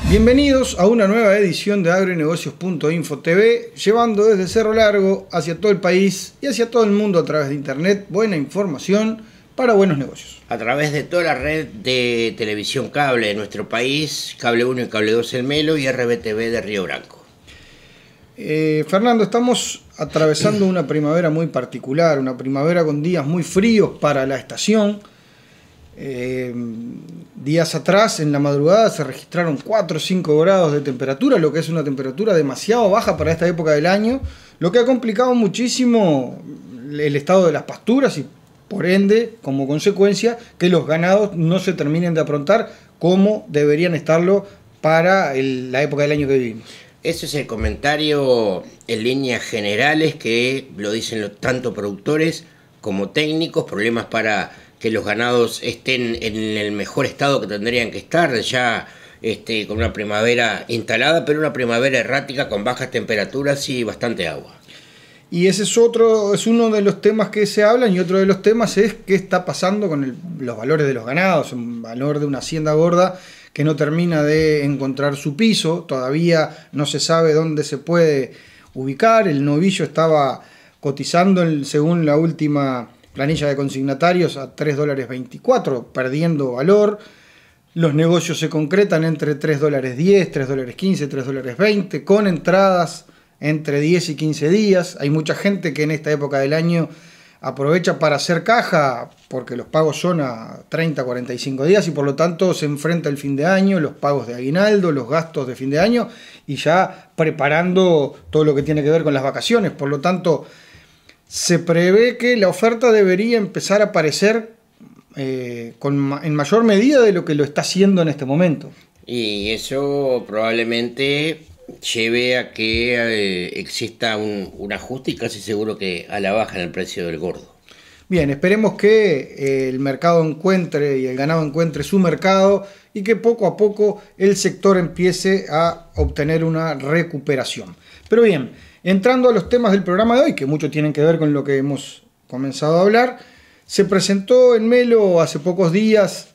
Bienvenidos a una nueva edición de agronegocios.info TV, llevando desde Cerro Largo hacia todo el país y hacia todo el mundo a través de internet buena información para buenos negocios. A través de toda la red de televisión cable de nuestro país, Cable 1 y Cable 2 El Melo y RBTV de Río Branco. Fernando, estamos atravesando una primavera muy particular, una primavera con días muy fríos para la estación. Días atrás, en la madrugada, se registraron 4 o 5 grados de temperatura, lo que es una temperatura demasiado baja para esta época del año, lo que ha complicado muchísimo el estado de las pasturas y, por ende, como consecuencia, que los ganados no se terminen de aprontar como deberían estarlo para la época del año que vivimos. Ese es el comentario en líneas generales que lo dicen tanto productores como técnicos, problemas para que los ganados estén en el mejor estado que tendrían que estar, ya con una primavera instalada, pero una primavera errática con bajas temperaturas y bastante agua. Y ese es uno de los temas que se hablan, y otro de los temas es qué está pasando con los valores de los ganados, un valor de una hacienda gorda que no termina de encontrar su piso, todavía no se sabe dónde se puede ubicar. El novillo estaba cotizando según la última planilla de consignatarios a $3.24, perdiendo valor. Los negocios se concretan entre $3.10, $3.15, $3.20, con entradas entre 10 y 15 días. Hay mucha gente que en esta época del año aprovecha para hacer caja porque los pagos son a 30, 45 días y por lo tanto se enfrenta el fin de año, los pagos de aguinaldo, los gastos de fin de año y ya preparando todo lo que tiene que ver con las vacaciones. Por lo tanto, se prevé que la oferta debería empezar a aparecer en mayor medida de lo que lo está haciendo en este momento. Y eso probablemente lleve a que exista un ajuste y casi seguro que a la baja en el precio del gordo. Bien, esperemos que el mercado encuentre y el ganado encuentre su mercado y que poco a poco el sector empiece a obtener una recuperación. Pero bien, entrando a los temas del programa de hoy, que mucho tienen que ver con lo que hemos comenzado a hablar, se presentó en Melo hace pocos días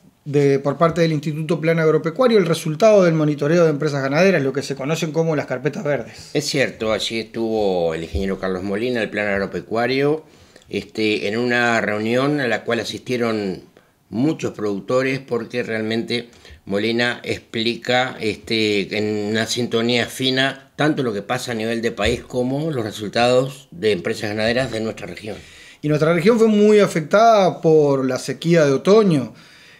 por parte del Instituto Plan Agropecuario el resultado del monitoreo de empresas ganaderas, lo que se conocen como las carpetas verdes. Es cierto, allí estuvo el ingeniero Carlos Molina, del Plan Agropecuario, en una reunión a la cual asistieron muchos productores porque realmente Molina explica en una sintonía fina tanto lo que pasa a nivel de país como los resultados de empresas ganaderas de nuestra región. Y nuestra región fue muy afectada por la sequía de otoño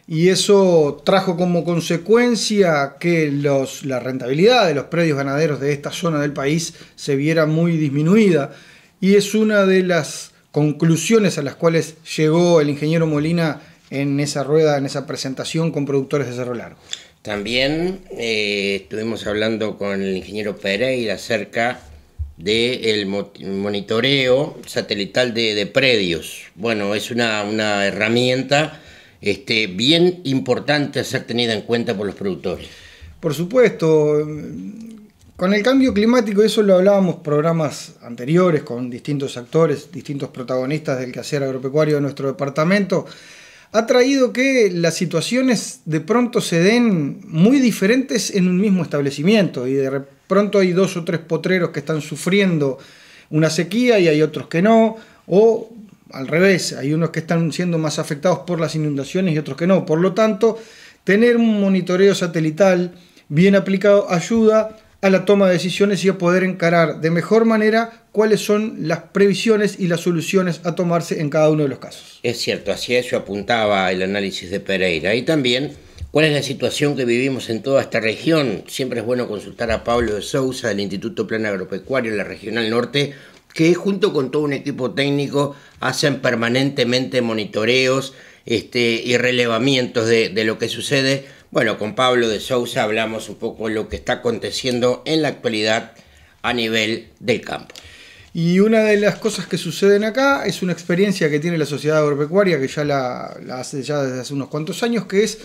y eso trajo como consecuencia que la rentabilidad de los predios ganaderos de esta zona del país se viera muy disminuida, y es una de las conclusiones a las cuales llegó el ingeniero Molina en esa rueda, en esa presentación con productores de Cerro Largo. También estuvimos hablando con el ingeniero Pereira acerca del monitoreo satelital de predios. Bueno, es una herramienta bien importante a ser tenida en cuenta por los productores. Por supuesto, con el cambio climático, eso lo hablábamos en programas anteriores con distintos actores, distintos protagonistas del quehacer agropecuario de nuestro departamento, ha traído que las situaciones de pronto se den muy diferentes en un mismo establecimiento y de pronto hay 2 o 3 potreros que están sufriendo una sequía y hay otros que no, o al revés, hay unos que están siendo más afectados por las inundaciones y otros que no. Por lo tanto, tener un monitoreo satelital bien aplicado ayuda a la toma de decisiones y a poder encarar de mejor manera cuáles son las previsiones y las soluciones a tomarse en cada uno de los casos. Es cierto, hacia eso apuntaba el análisis de Pereira. Y también, ¿cuál es la situación que vivimos en toda esta región? Siempre es bueno consultar a Pablo de Sousa del Instituto Plan Agropecuario en la Regional Norte, que junto con todo un equipo técnico hacen permanentemente monitoreos y relevamientos de lo que sucede. Bueno, con Pablo de Sousa hablamos un poco de lo que está aconteciendo en la actualidad a nivel del campo. Y una de las cosas que suceden acá es una experiencia que tiene la Sociedad Agropecuaria, que ya la hace ya desde hace unos cuantos años, que es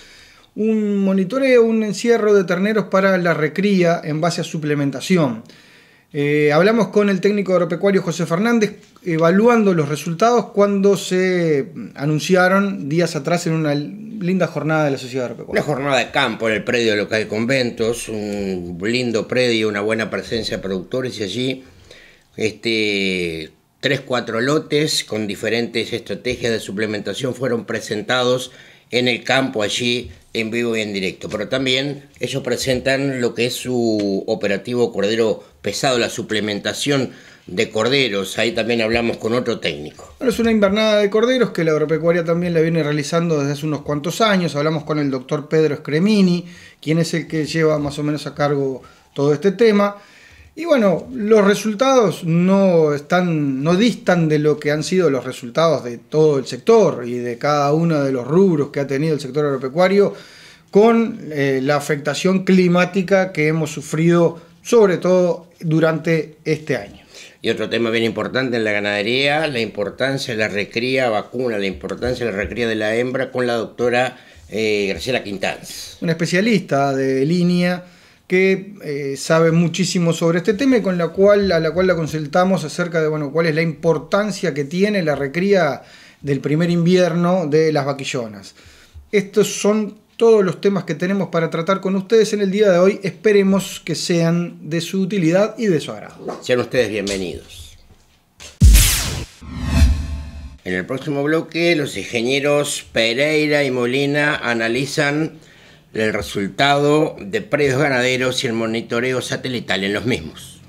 un monitoreo, un encierro de terneros para la recría en base a suplementación. Hablamos con el técnico agropecuario José Fernández evaluando los resultados cuando se anunciaron días atrás en una linda jornada de la Sociedad Agropecuaria. Una jornada de campo en el predio local Conventos, un lindo predio, una buena presencia de productores, y allí 3-4 lotes con diferentes estrategias de suplementación fueron presentados en el campo allí en vivo y en directo, pero también ellos presentan lo que es su operativo cordero pesado, la suplementación de corderos. Ahí también hablamos con otro técnico. Bueno, es una invernada de corderos que la agropecuaria también la viene realizando desde hace unos cuantos años. Hablamos con el doctor Pedro Scremini, quien es el que lleva más o menos a cargo todo este tema. Y bueno, los resultados no distan de lo que han sido los resultados de todo el sector y de cada uno de los rubros que ha tenido el sector agropecuario con la afectación climática que hemos sufrido, sobre todo durante este año. Y otro tema bien importante en la ganadería, la importancia de la recría vacuna, la importancia de la recría de la hembra, con la doctora Graciela Quintanz. Una especialista de línea que sabe muchísimo sobre este tema y a la cual la consultamos acerca de cuál es la importancia que tiene la recría del primer invierno de las vaquillonas. Estos son todos los temas que tenemos para tratar con ustedes en el día de hoy. Esperemos que sean de su utilidad y de su agrado. Sean ustedes bienvenidos. En el próximo bloque, los ingenieros Pereira y Molina analizan el resultado de predios ganaderos y el monitoreo satelital en los mismos.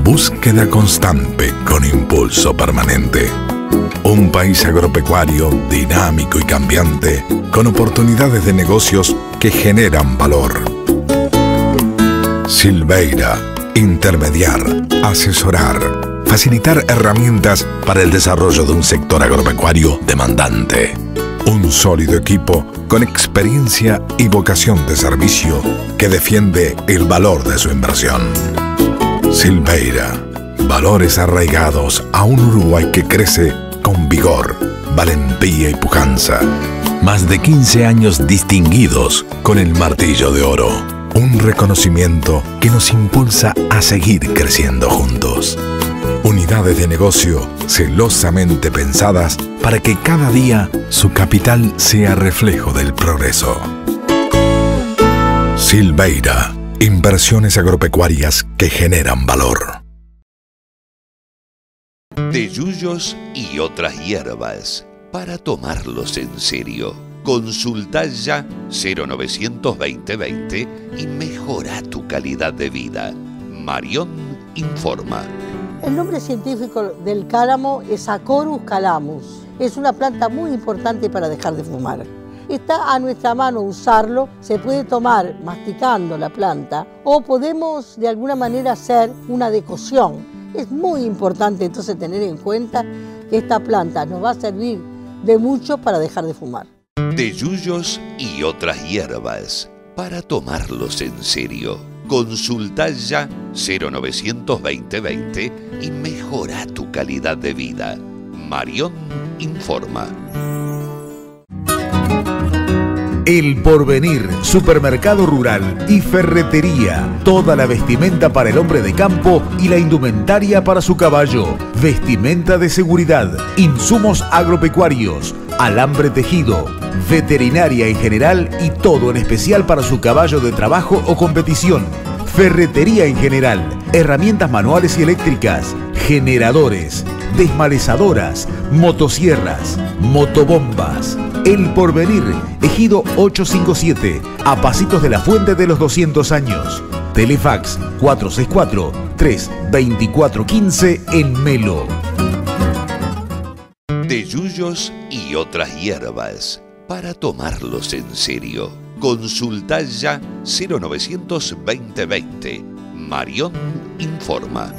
Búsqueda constante con impulso permanente. Un país agropecuario dinámico y cambiante, con oportunidades de negocios que generan valor. Silveira, intermediar, asesorar, facilitar herramientas para el desarrollo de un sector agropecuario demandante. Un sólido equipo con experiencia y vocación de servicio que defiende el valor de su inversión. Silveira, valores arraigados a un Uruguay que crece con vigor, valentía y pujanza. Más de 15 años distinguidos con el martillo de oro. Un reconocimiento que nos impulsa a seguir creciendo juntos. Unidades de negocio celosamente pensadas para que cada día su capital sea reflejo del progreso. Silveira, inversiones agropecuarias que generan valor. De yuyos y otras hierbas, para tomarlos en serio. Consulta ya 0920-20 y mejora tu calidad de vida. Marión informa. El nombre científico del cálamo es Acorus calamus. Es una planta muy importante para dejar de fumar. Está a nuestra mano usarlo, se puede tomar masticando la planta o podemos de alguna manera hacer una decocción. Es muy importante entonces tener en cuenta que esta planta nos va a servir de mucho para dejar de fumar. De yuyos y otras hierbas, para tomarlos en serio. Consulta ya 0920-20 y mejora tu calidad de vida. Marión informa. El Porvenir, supermercado rural y ferretería. Toda la vestimenta para el hombre de campo y la indumentaria para su caballo. Vestimenta de seguridad, insumos agropecuarios, alambre tejido, veterinaria en general y todo en especial para su caballo de trabajo o competición. Ferretería en general, herramientas manuales y eléctricas, generadores, desmalezadoras, motosierras, motobombas. El Porvenir, Ejido 857, a pasitos de la Fuente de los 200 años. Telefax 464-324-15 en Melo. De yuyos y otras hierbas, para tomarlos en serio. Consulta ya 0920-20. Marión informa.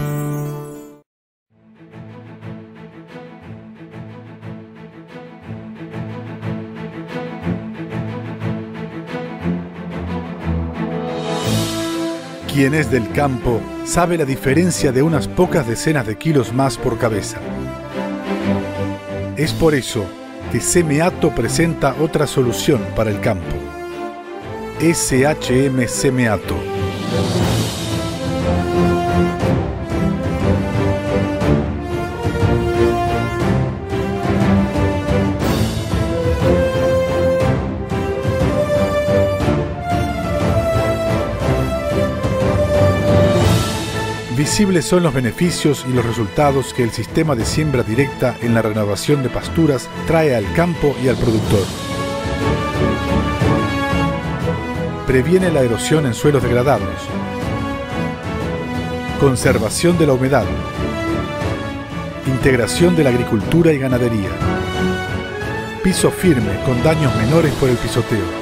Quien es del campo sabe la diferencia de unas pocas decenas de kilos más por cabeza. Es por eso que Semeato presenta otra solución para el campo. SHM Semeato. Visibles son los beneficios y los resultados que el sistema de siembra directa en la renovación de pasturas trae al campo y al productor. Previene la erosión en suelos degradados. Conservación de la humedad. Integración de la agricultura y ganadería. Piso firme con daños menores por el pisoteo.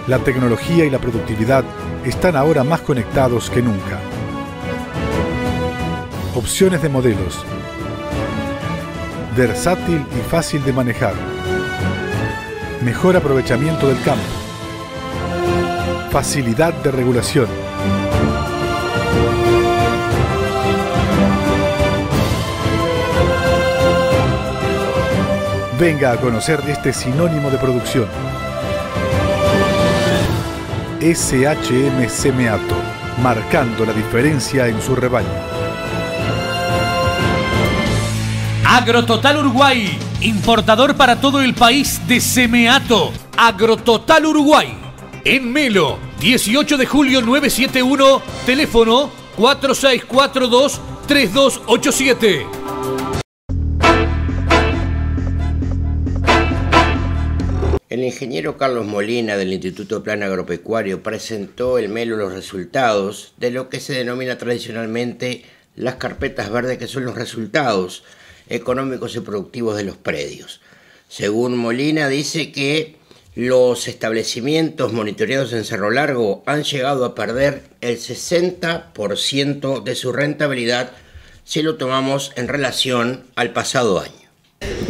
La tecnología y la productividad están ahora más conectados que nunca. Opciones de modelos. Versátil y fácil de manejar. Mejor aprovechamiento del campo. Facilidad de regulación. Venga a conocer este sinónimo de producción. SHM Semeato, marcando la diferencia en su rebaño. Agrototal Uruguay, importador para todo el país de Semeato. Agrototal Uruguay, en Melo, 18 de julio 971, teléfono 4642-3287. El ingeniero Carlos Molina del Instituto Plan Agropecuario presentó el Melo los resultados de lo que se denomina tradicionalmente las carpetas verdes, que son los resultados económicos y productivos de los predios. Según Molina, dice que los establecimientos monitoreados en Cerro Largo han llegado a perder el 60% de su rentabilidad si lo tomamos en relación al pasado año.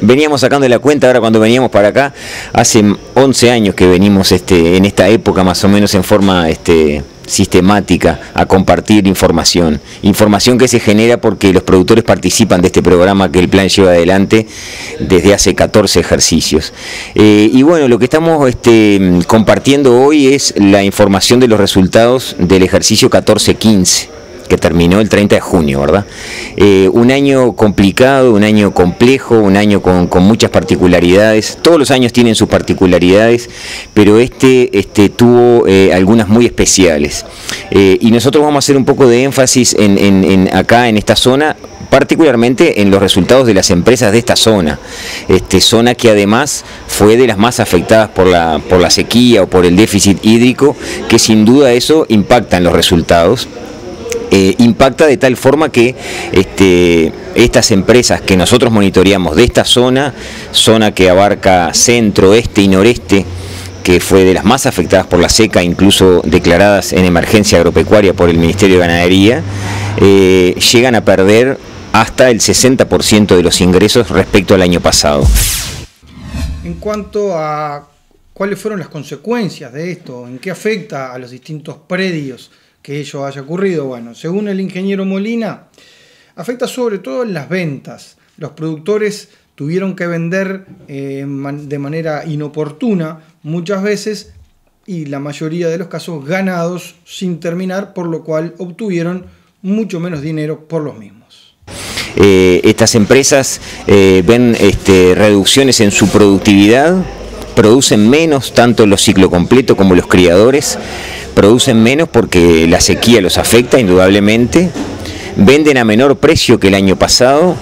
Veníamos sacando la cuenta ahora cuando veníamos para acá, hace 11 años que venimos en esta época más o menos en forma sistemática a compartir información que se genera porque los productores participan de este programa que el plan lleva adelante desde hace 14 ejercicios. Y bueno, lo que estamos compartiendo hoy es la información de los resultados del ejercicio 14-15. Que terminó el 30 de junio, ¿verdad? Un año complicado, un año complejo, un año con muchas particularidades. Todos los años tienen sus particularidades, pero tuvo algunas muy especiales. Y nosotros vamos a hacer un poco de énfasis acá en esta zona, particularmente en los resultados de las empresas de esta zona. Zona que además fue de las más afectadas por la sequía o por el déficit hídrico, que sin duda eso impacta en los resultados. Impacta de tal forma que estas empresas que nosotros monitoreamos de esta zona que abarca centro, este y noreste, que fue de las más afectadas por la seca, incluso declaradas en emergencia agropecuaria por el Ministerio de Ganadería, llegan a perder hasta el 60% de los ingresos respecto al año pasado. En cuanto a cuáles fueron las consecuencias de esto, en qué afecta a los distintos predios que ello haya ocurrido, bueno, según el ingeniero Molina, afecta sobre todo en las ventas. Los productores tuvieron que vender de manera inoportuna muchas veces y la mayoría de los casos ganados sin terminar, por lo cual obtuvieron mucho menos dinero por los mismos. Estas empresas ven reducciones en su productividad, producen menos tanto los ciclo completo como los criadores, producen menos porque la sequía los afecta indudablemente, venden a menor precio que el año pasado,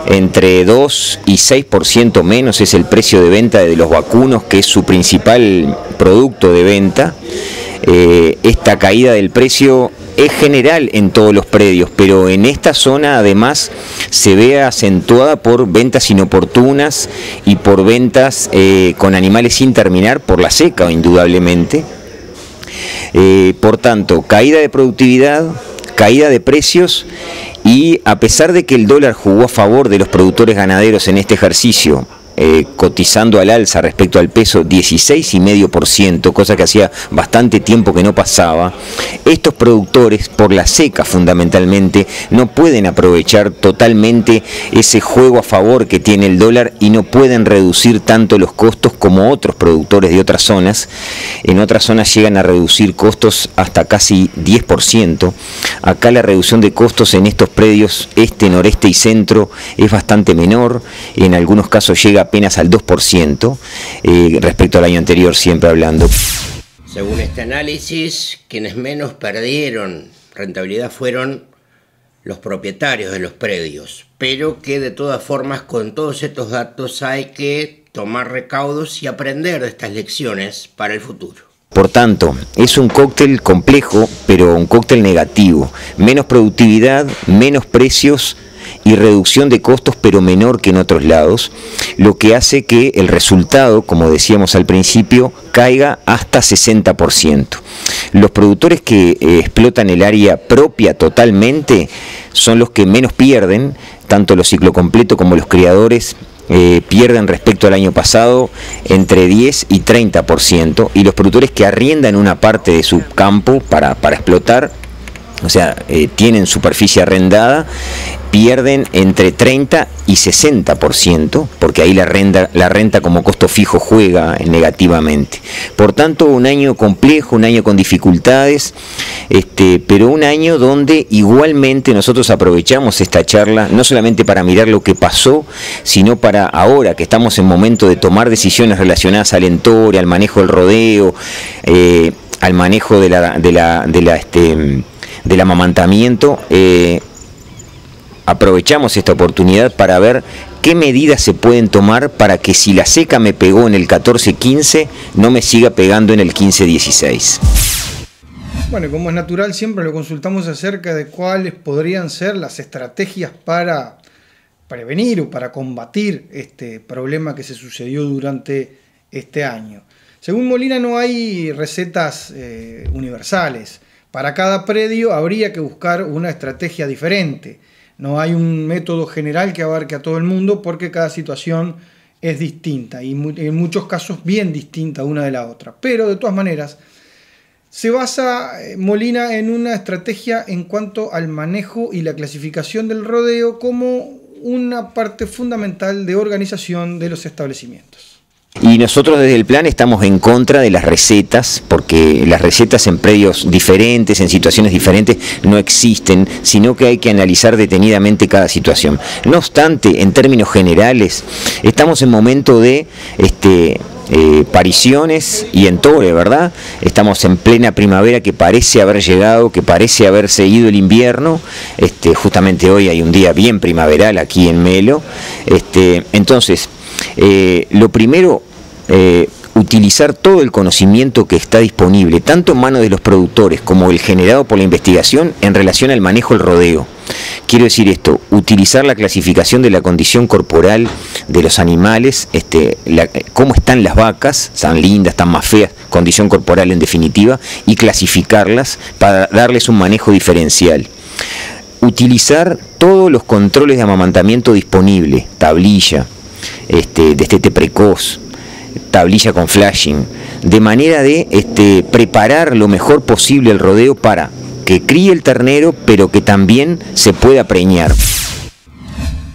entre 2 y 6% menos es el precio de venta de los vacunos, que es su principal producto de venta. Esta caída del precio es general en todos los predios, pero en esta zona además se ve acentuada por ventas inoportunas y por ventas con animales sin terminar por la seca, indudablemente. Por tanto, caída de productividad, caída de precios, y a pesar de que el dólar jugó a favor de los productores ganaderos en este ejercicio, cotizando al alza respecto al peso 16,5%, cosa que hacía bastante tiempo que no pasaba, estos productores, por la seca fundamentalmente, no pueden aprovechar totalmente ese juego a favor que tiene el dólar y no pueden reducir tanto los costos como otros productores de otras zonas. En otras zonas llegan a reducir costos hasta casi 10%. Acá la reducción de costos en estos predios este, noreste y centro es bastante menor, en algunos casos llega apenas al 2% respecto al año anterior, siempre hablando. Según este análisis, quienes menos perdieron rentabilidad fueron los propietarios de los predios, pero que de todas formas con todos estos datos hay que tomar recaudos y aprender de estas lecciones para el futuro. Por tanto, es un cóctel complejo, pero un cóctel negativo. Menos productividad, menos precios y reducción de costos, pero menor que en otros lados, lo que hace que el resultado, como decíamos al principio, caiga hasta 60%. Los productores que explotan el área propia totalmente son los que menos pierden, tanto los ciclo completo como los criadores pierden respecto al año pasado entre 10 y 30%, y los productores que arriendan una parte de su campo para explotar, o sea, tienen superficie arrendada, pierden entre 30 y 60%, porque ahí la renta como costo fijo juega negativamente. Por tanto, un año complejo, un año con dificultades, pero un año donde igualmente nosotros aprovechamos esta charla, no solamente para mirar lo que pasó, sino para ahora que estamos en momento de tomar decisiones relacionadas al entore, al manejo del rodeo, al manejo del amamantamiento. Aprovechamos esta oportunidad para ver qué medidas se pueden tomar para que si la seca me pegó en el 14-15, no me siga pegando en el 15-16. Bueno, como es natural, siempre lo consultamos acerca de cuáles podrían ser las estrategias para prevenir o para combatir este problema que se sucedió durante este año. Según Molina, no hay recetas universales. Para cada predio habría que buscar una estrategia diferente. No hay un método general que abarque a todo el mundo porque cada situación es distinta y en muchos casos bien distinta una de la otra. Pero de todas maneras, se basa Molina en una estrategia en cuanto al manejo y la clasificación del rodeo como una parte fundamental de organización de los establecimientos. Y nosotros desde el plan estamos en contra de las recetas, porque las recetas en predios diferentes, en situaciones diferentes, no existen, sino que hay que analizar detenidamente cada situación. No obstante, en términos generales, estamos en momento de pariciones y entore, ¿verdad? Estamos en plena primavera que parece haber llegado, que parece haber seguido el invierno. Justamente hoy hay un día bien primaveral aquí en Melo. Entonces, lo primero, utilizar todo el conocimiento que está disponible, tanto en manos de los productores como el generado por la investigación en relación al manejo del rodeo. Quiero decir esto, utilizar la clasificación de la condición corporal de los animales, cómo están las vacas, están lindas, están más feas, condición corporal en definitiva, y clasificarlas para darles un manejo diferencial. Utilizar todos los controles de amamantamiento disponible, tablilla, destete precoz, tablilla con flashing, de manera de preparar lo mejor posible el rodeo para que críe el ternero, pero que también se pueda preñar.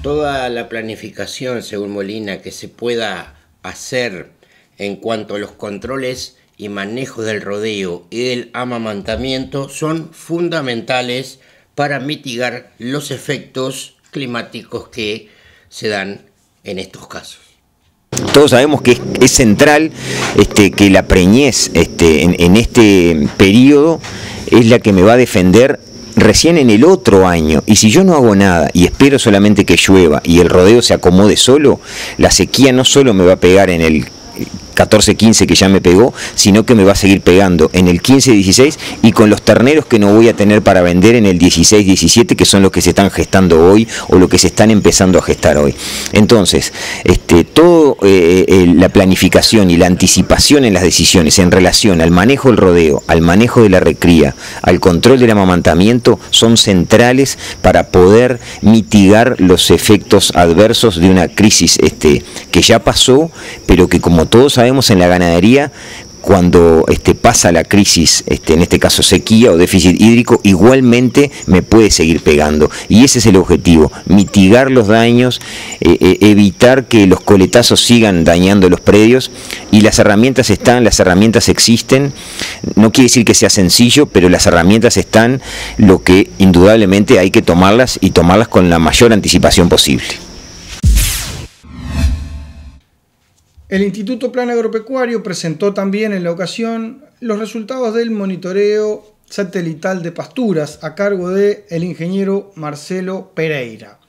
Toda la planificación, según Molina, que se pueda hacer en cuanto a los controles y manejo del rodeo y del amamantamiento son fundamentales para mitigar los efectos climáticos que se dan en estos casos. Todos sabemos que es central que la preñez en este periodo es la que me va a defender recién en el otro año, y si yo no hago nada y espero solamente que llueva y el rodeo se acomode solo, la sequía no solo me va a pegar en el 14-15 que ya me pegó, sino que me va a seguir pegando en el 15-16 y con los terneros que no voy a tener para vender en el 16-17, que son los que se están gestando hoy o los que se están empezando a gestar hoy. Entonces, todo la planificación y la anticipación en las decisiones en relación al manejo del rodeo, al manejo de la recría, al control del amamantamiento, son centrales para poder mitigar los efectos adversos de una crisis que ya pasó, pero que, como todos sabemos, en la ganadería, cuando pasa la crisis, en este caso sequía o déficit hídrico, igualmente me puede seguir pegando. Y ese es el objetivo, mitigar los daños, evitar que los coletazos sigan dañando los predios. Y las herramientas están, las herramientas existen. No quiere decir que sea sencillo, pero las herramientas están. Lo que indudablemente hay que tomarlas, y tomarlas con la mayor anticipación posible. El Instituto Plan Agropecuario presentó también en la ocasión los resultados del monitoreo satelital de pasturas a cargo del ingeniero Marcelo Pereira.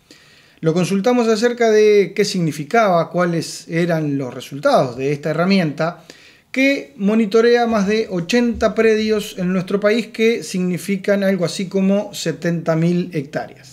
Lo consultamos acerca de qué significaba, cuáles eran los resultados de esta herramienta que monitorea más de 80 predios en nuestro país, que significan algo así como 70.000 hectáreas.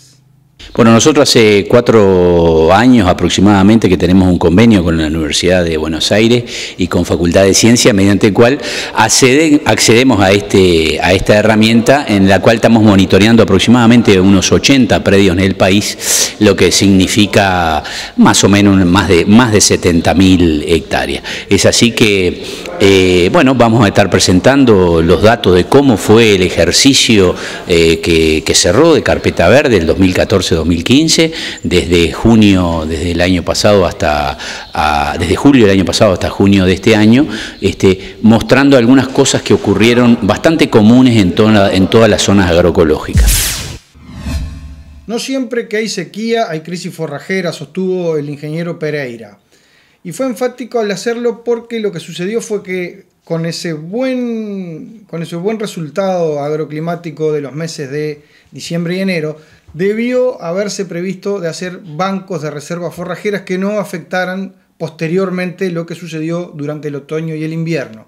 Bueno, nosotros hace 4 años aproximadamente que tenemos un convenio con la Universidad de Buenos Aires y con Facultad de Ciencia, mediante el cual accedemos a esta herramienta, en la cual estamos monitoreando aproximadamente unos 80 predios en el país, lo que significa más o menos más de 70.000 hectáreas. Es así que, bueno, vamos a estar presentando los datos de cómo fue el ejercicio que cerró de carpeta verde el 2014-2015, desde el año pasado desde julio del año pasado hasta junio de este año, mostrando algunas cosas que ocurrieron bastante comunes en todas las zonas agroecológicas. No siempre que hay sequía hay crisis forrajera, sostuvo el ingeniero Pereira. Y fue enfático al hacerlo porque lo que sucedió fue que con ese buen resultado agroclimático de los meses de diciembre y enero, debió haberse previsto de hacer bancos de reservas forrajeras que no afectaran posteriormente lo que sucedió durante el otoño y el invierno.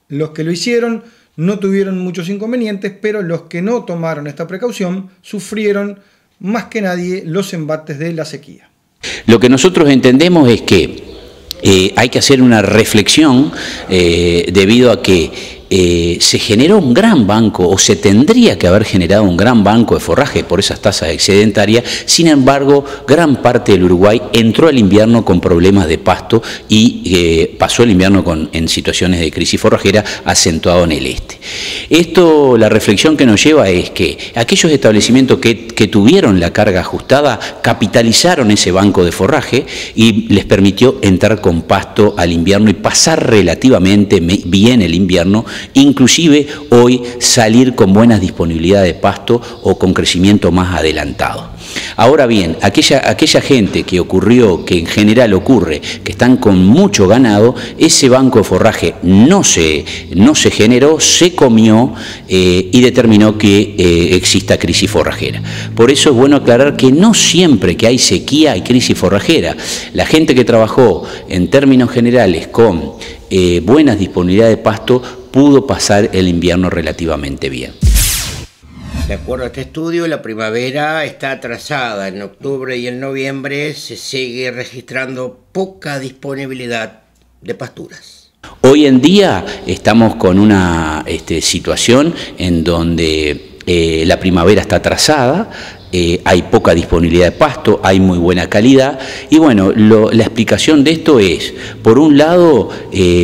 Los que lo hicieron no tuvieron muchos inconvenientes, pero los que no tomaron esta precaución sufrieron más que nadie los embates de la sequía. Lo que nosotros entendemos es que hay que hacer una reflexión debido a que se generó un gran banco, o se tendría que haber generado un gran banco de forraje por esas tasas excedentarias. Sin embargo, gran parte del Uruguay entró al invierno con problemas de pasto y pasó el invierno en situaciones de crisis forrajera, acentuado en el este. La reflexión que nos lleva es que aquellos establecimientos que tuvieron la carga ajustada capitalizaron ese banco de forraje y les permitió entrar con pasto al invierno y pasar relativamente bien el invierno, inclusive hoy salir con buenas disponibilidades de pasto o con crecimiento más adelantado. Ahora bien, aquella gente que en general ocurre, que están con mucho ganado, ese banco de forraje no se generó, se comió y determinó que exista crisis forrajera. Por eso es bueno aclarar que no siempre que hay sequía hay crisis forrajera. La gente que trabajó en términos generales con buenas disponibilidades de pasto pudo pasar el invierno relativamente bien. De acuerdo a este estudio, la primavera está atrasada. En octubre y en noviembre se sigue registrando poca disponibilidad de pasturas. Hoy en día estamos con una situación en donde la primavera está atrasada. Hay poca disponibilidad de pasto, hay muy buena calidad y bueno, la explicación de esto es, por un lado,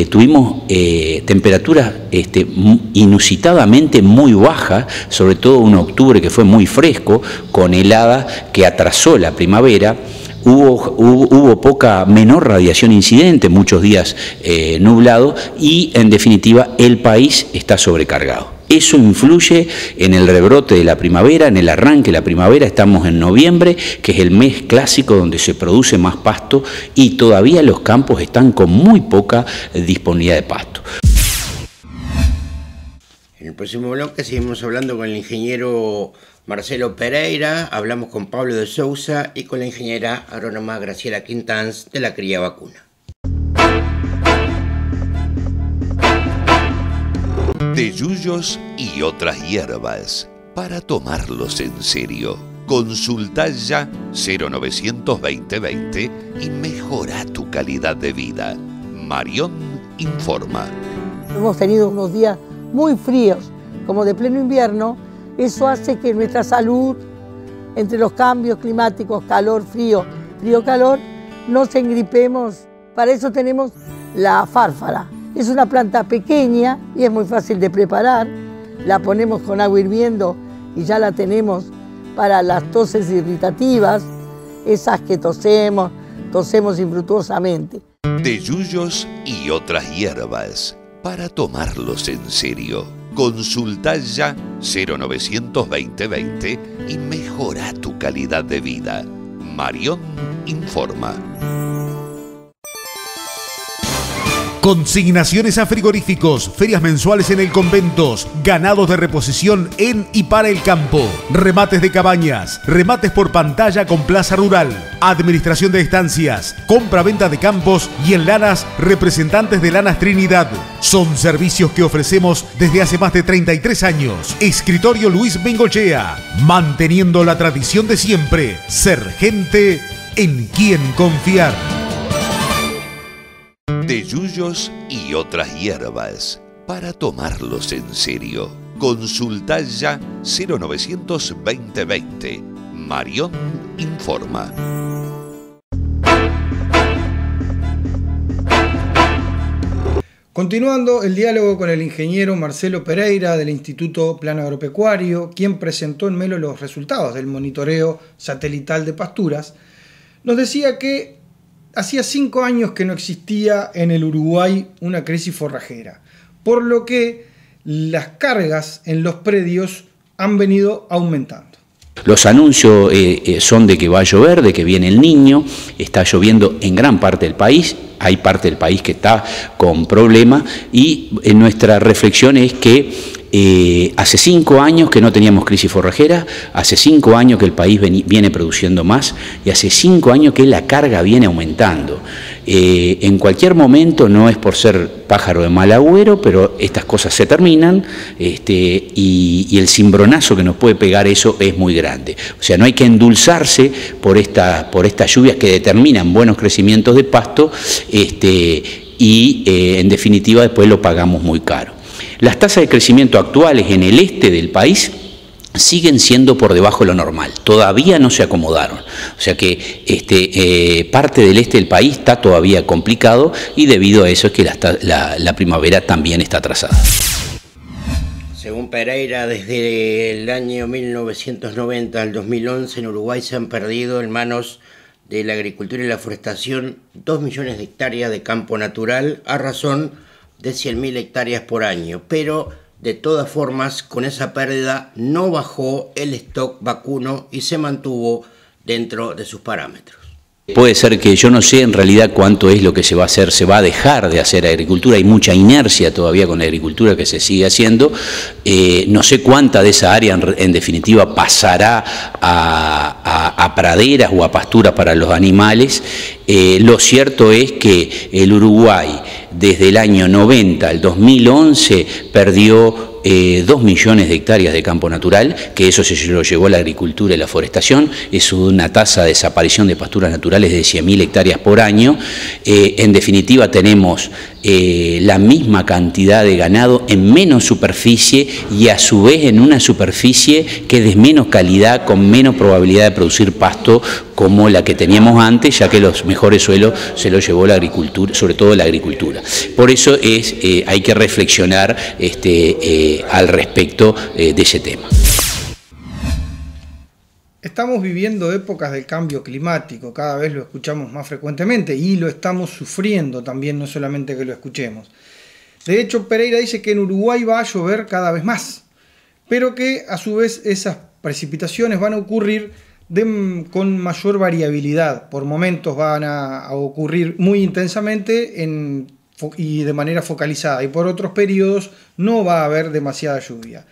tuvimos temperaturas inusitadamente muy bajas, sobre todo un octubre que fue muy fresco, con heladas que atrasó la primavera. Hubo menor radiación incidente, muchos días nublado y en definitiva el país está sobrecargado. Eso influye en el rebrote de la primavera, en el arranque de la primavera. Estamos en noviembre, que es el mes clásico donde se produce más pasto y todavía los campos están con muy poca disponibilidad de pasto. En el próximo bloque seguimos hablando con el ingeniero Marcelo Pereira, hablamos con Pablo de Sousa y con la ingeniera agrónoma Graciela Quintanz de la Cría Vacuna. De yuyos y otras hierbas, para tomarlos en serio. Consulta ya 0920-20 y mejora tu calidad de vida. Marión informa. Hemos tenido unos días muy fríos, como de pleno invierno. Eso hace que nuestra salud, entre los cambios climáticos, calor, frío, frío, calor, nos engripemos. Para eso tenemos la fárfara. Es una planta pequeña y es muy fácil de preparar. La ponemos con agua hirviendo y ya la tenemos para las toses irritativas, esas que tosemos infructuosamente. De yuyos y otras hierbas, para tomarlos en serio. Consulta ya 0920-20 y mejora tu calidad de vida. Marión informa. Consignaciones a frigoríficos, ferias mensuales en el conventos, ganados de reposición en y para el campo, remates de cabañas, remates por pantalla con plaza rural, administración de estancias, compra-venta de campos y en lanas, representantes de Lanas Trinidad. Son servicios que ofrecemos desde hace más de 33 años. Escritorio Luis Bengochea, manteniendo la tradición de siempre, ser gente en quien confiar. De yuyos y otras hierbas, para tomarlos en serio. Consulta ya 0920-20. Marión informa. Continuando el diálogo con el ingeniero Marcelo Pereira del Instituto Plano Agropecuario, quien presentó en Melo los resultados del monitoreo satelital de pasturas, nos decía que hacía 5 años que no existía en el Uruguay una crisis forrajera, por lo que las cargas en los predios han venido aumentando. Los anuncios son de que va a llover, de que viene el Niño, está lloviendo en gran parte del país, hay parte del país que está con problemas y nuestra reflexión es que hace 5 años que no teníamos crisis forrajera, hace 5 años que el país viene produciendo más y hace 5 años que la carga viene aumentando. En cualquier momento, no es por ser pájaro de mal agüero, pero estas cosas se terminan y el cimbronazo que nos puede pegar eso es muy grande. O sea, no hay que endulzarse por estas lluvias que determinan buenos crecimientos de pasto y en definitiva después lo pagamos muy caro. Las tasas de crecimiento actuales en el este del país siguen siendo por debajo de lo normal, todavía no se acomodaron, o sea que parte del este del país está todavía complicado y debido a eso es que la primavera también está atrasada. Según Pereira, desde el año 1990 al 2011 en Uruguay se han perdido en manos de la agricultura y la forestación 2 millones de hectáreas de campo natural a razón de 100.000 hectáreas por año, pero de todas formas con esa pérdida no bajó el stock vacuno y se mantuvo dentro de sus parámetros. Puede ser que yo no sé en realidad cuánto es lo que se va a hacer, se va a dejar de hacer agricultura, hay mucha inercia todavía con la agricultura que se sigue haciendo, no sé cuánta de esa área en definitiva pasará a praderas o a pasturas para los animales. Lo cierto es que el Uruguay desde el año 90 al 2011 perdió 2 millones de hectáreas de campo natural, que eso se lo llevó la agricultura y la forestación, es una tasa de desaparición de pasturas naturales de 100.000 hectáreas por año. En definitiva tenemos la misma cantidad de ganado en menos superficie y a su vez en una superficie que es de menos calidad, con menos probabilidad de producir pasto como la que teníamos antes, ya que los mejores suelos se los llevó la agricultura, sobre todo la agricultura. Por eso hay que reflexionar al respecto de ese tema. Estamos viviendo épocas del cambio climático, cada vez lo escuchamos más frecuentemente y lo estamos sufriendo también, no solamente que lo escuchemos. De hecho, Pereira dice que en Uruguay va a llover cada vez más, pero que a su vez esas precipitaciones van a ocurrir con mayor variabilidad. Por momentos van a ocurrir muy intensamente y de manera focalizada, y por otros periodos no va a haber demasiada lluvia.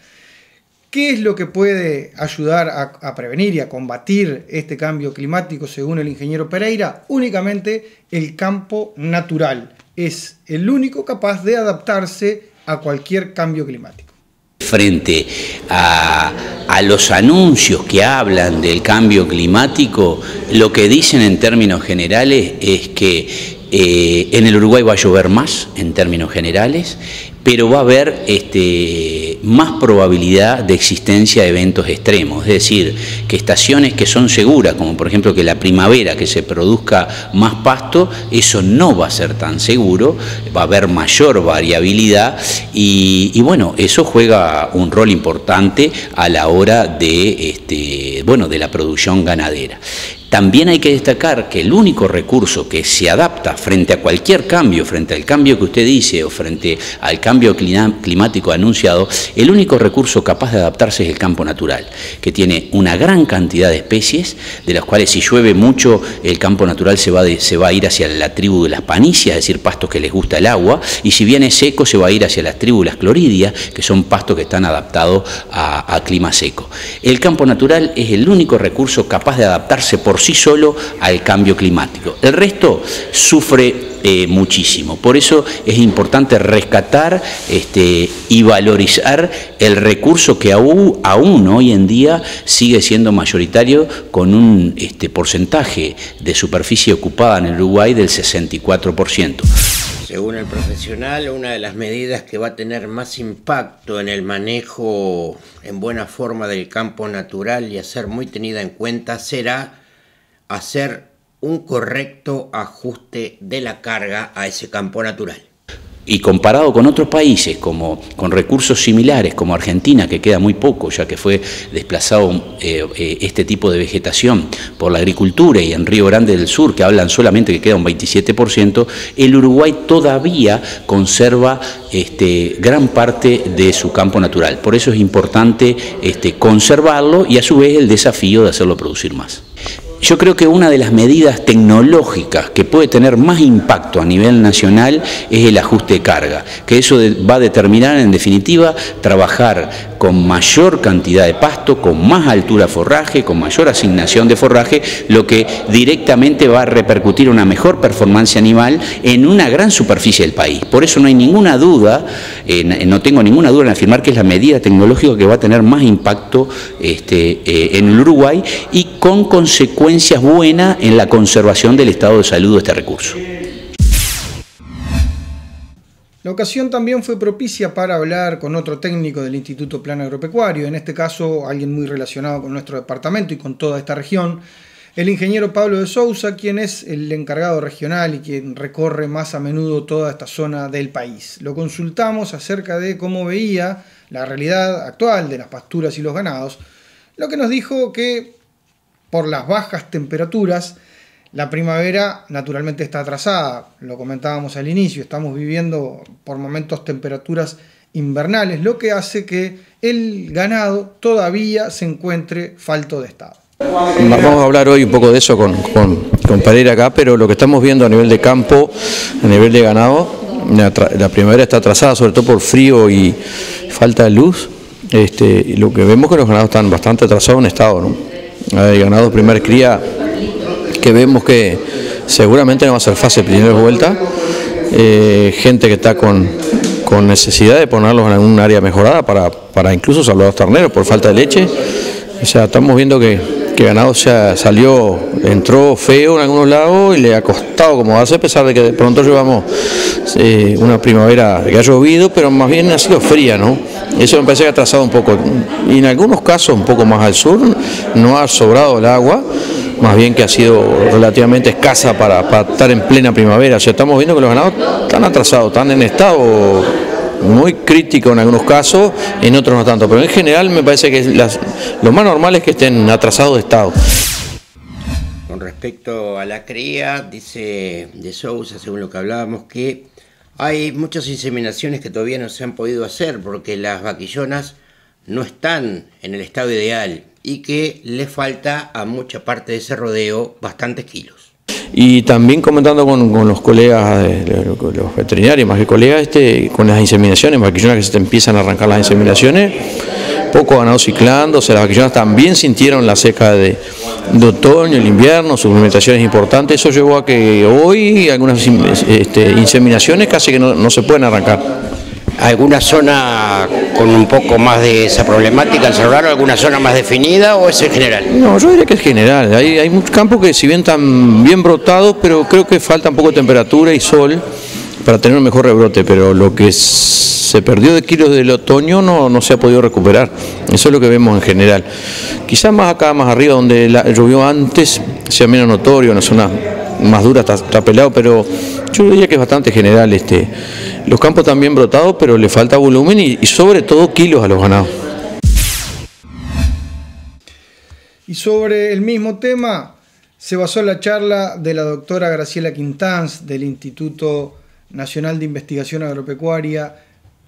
¿Qué es lo que puede ayudar a prevenir y a combatir este cambio climático según el ingeniero Pereira? Únicamente el campo natural. Es el único capaz de adaptarse a cualquier cambio climático. Frente a los anuncios que hablan del cambio climático, lo que dicen en términos generales es que en el Uruguay va a llover más, en términos generales, pero va a haber más probabilidad de existencia de eventos extremos, es decir, que estaciones que son seguras, como por ejemplo que la primavera, que se produzca más pasto, eso no va a ser tan seguro, va a haber mayor variabilidad y bueno, eso juega un rol importante a la hora de, de la producción ganadera. También hay que destacar que el único recurso que se adapta frente a cualquier cambio, frente al cambio que usted dice o frente al cambio climático anunciado, el único recurso capaz de adaptarse es el campo natural, que tiene una gran cantidad de especies, de las cuales si llueve mucho el campo natural se va a ir hacia la tribu de las panicias, es decir, pastos que les gusta el agua, y si viene seco se va a ir hacia las tribus de las cloridias, que son pastos que están adaptados a clima seco. El campo natural es el único recurso capaz de adaptarse por sí solo al cambio climático. El resto sufre muchísimo. Por eso es importante rescatar y valorizar el recurso que aún hoy en día sigue siendo mayoritario, con un porcentaje de superficie ocupada en el Uruguay del 64%. Según el profesional, una de las medidas que va a tener más impacto en el manejo en buena forma del campo natural y a ser muy tenida en cuenta será hacer un correcto ajuste de la carga a ese campo natural. Y comparado con otros países con recursos similares como Argentina, que queda muy poco ya que fue desplazado este tipo de vegetación por la agricultura, y en Río Grande del Sur, que hablan solamente que queda un 27%, el Uruguay todavía conserva gran parte de su campo natural. Por eso es importante conservarlo y a su vez el desafío de hacerlo producir más. Yo creo que una de las medidas tecnológicas que puede tener más impacto a nivel nacional es el ajuste de carga, que eso va a determinar en definitiva trabajar con mayor cantidad de pasto, con más altura de forraje, con mayor asignación de forraje, lo que directamente va a repercutir una mejor performance animal en una gran superficie del país. Por eso no hay ninguna duda, no tengo ninguna duda en afirmar que es la medida tecnológica que va a tener más impacto en el Uruguay y con consecuencias buenas en la conservación del estado de salud de este recurso. La ocasión también fue propicia para hablar con otro técnico del Instituto Plan Agropecuario, en este caso alguien muy relacionado con nuestro departamento y con toda esta región, el ingeniero Pablo de Sousa, quien es el encargado regional y quien recorre más a menudo toda esta zona del país. Lo consultamos acerca de cómo veía la realidad actual de las pasturas y los ganados, lo que nos dijo que por las bajas temperaturas la primavera naturalmente está atrasada, lo comentábamos al inicio, estamos viviendo por momentos temperaturas invernales, lo que hace que el ganado todavía se encuentre falto de estado. Vamos a hablar hoy un poco de eso con Pereira acá, pero lo que estamos viendo a nivel de campo, a nivel de ganado, la primavera está atrasada, sobre todo por frío y falta de luz. Y lo que vemos es que los ganados están bastante atrasados en estado, ¿no? Hay ganados de primera cría que vemos que seguramente no va a ser fácil primera vuelta, gente que está con necesidad de ponerlos en algún área mejorada para incluso salvar a los terneros por falta de leche. O sea, estamos viendo que ganado entró feo en algunos lados y le ha costado acomodarse, a pesar de que de pronto llevamos una primavera que ha llovido, pero más bien ha sido fría, ¿no? Eso me parece que ha atrasado un poco, y en algunos casos un poco más al sur no ha sobrado el agua, más bien que ha sido relativamente escasa para estar en plena primavera. O sea, estamos viendo que los ganados están atrasados, están en estado muy crítico en algunos casos, en otros no tanto, pero en general me parece que lo más normal es que estén atrasados de estado. Con respecto a la cría, dice de Sousa, según lo que hablábamos, que hay muchas inseminaciones que todavía no se han podido hacer porque las vaquillonas no están en el estado ideal y que le falta a mucha parte de ese rodeo bastantes kilos. Y también comentando con los colegas, los veterinarios más que colegas, con las inseminaciones, vaquillonas que se te empiezan a arrancar las inseminaciones, poco ganado ciclando, o sea, las vaquillonas también sintieron la seca de otoño, el invierno, suplementaciones importantes, eso llevó a que hoy algunas inseminaciones casi que no se pueden arrancar. ¿Alguna zona con un poco más de esa problemática al celular, alguna zona más definida o es en general? No, yo diría que es general. Hay muchos campos que si bien están bien brotados, pero creo que falta un poco de temperatura y sol para tener un mejor rebrote, pero lo que se perdió de kilos del otoño no se ha podido recuperar. Eso es lo que vemos en general. Quizás más acá, más arriba, donde llovió antes, sea menos notorio, en una zona más dura está pelado, pero yo diría que es bastante general. Los campos están bien brotados, pero le falta volumen y sobre todo kilos a los ganados. Y sobre el mismo tema se basó la charla de la doctora Graciela Quintanz del Instituto Nacional de Investigación Agropecuaria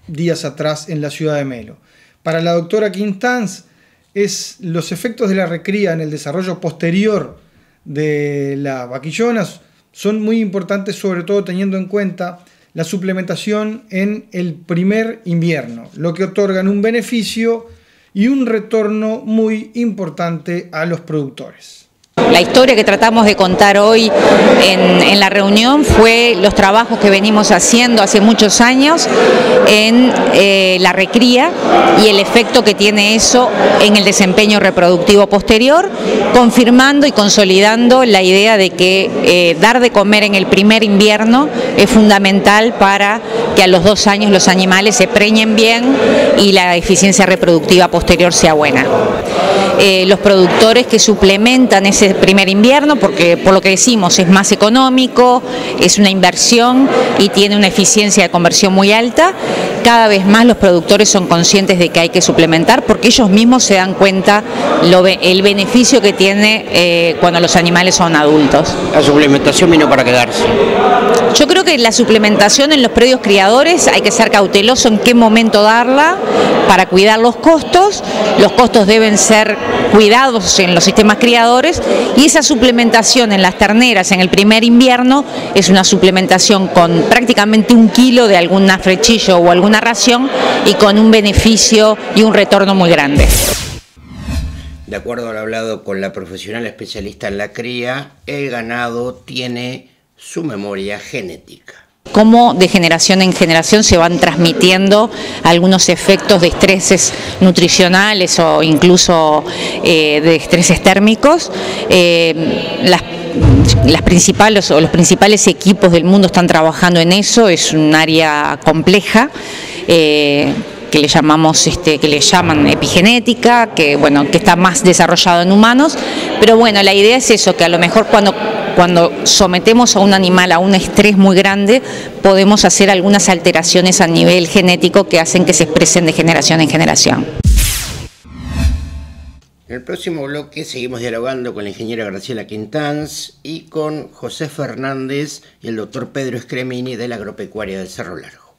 días atrás en la ciudad de Melo. Para la doctora Quintanz, los efectos de la recría en el desarrollo posterior de las vaquillonas son muy importantes, sobre todo teniendo en cuenta la suplementación en el primer invierno, lo que otorgan un beneficio y un retorno muy importante a los productores. La historia que tratamos de contar hoy en la reunión fue los trabajos que venimos haciendo hace muchos años en la recría y el efecto que tiene eso en el desempeño reproductivo posterior, confirmando y consolidando la idea de que dar de comer en el primer invierno es fundamental para que a los 2 años los animales se preñen bien y la eficiencia reproductiva posterior sea buena. Los productores que suplementan ese primer invierno, porque por lo que decimos es más económico, es una inversión y tiene una eficiencia de conversión muy alta, cada vez más los productores son conscientes de que hay que suplementar porque ellos mismos se dan cuenta el beneficio que tiene cuando los animales son adultos. La suplementación vino para quedarse. Yo creo que la suplementación en los predios criadores hay que ser cauteloso en qué momento darla para cuidar los costos. Los costos deben ser cuidados en los sistemas criadores y esa suplementación en las terneras en el primer invierno es una suplementación con prácticamente 1 kilo de alguna frechillo o alguna ración y con un beneficio y un retorno muy grande. De acuerdo al hablado con la profesional especialista en la cría, el ganado tiene su memoria genética. Cómo de generación en generación se van transmitiendo algunos efectos de estreses nutricionales o incluso de estreses térmicos. Los principales equipos del mundo están trabajando en eso, es un área compleja. Que le llaman epigenética, que está más desarrollado en humanos, pero bueno, la idea es eso, que a lo mejor cuando sometemos a un animal a un estrés muy grande, podemos hacer algunas alteraciones a nivel genético que hacen que se expresen de generación en generación. En el próximo bloque seguimos dialogando con la ingeniera Graciela Quintanz y con José Fernández y el doctor Pedro Scremini de la Agropecuaria del Cerro Largo.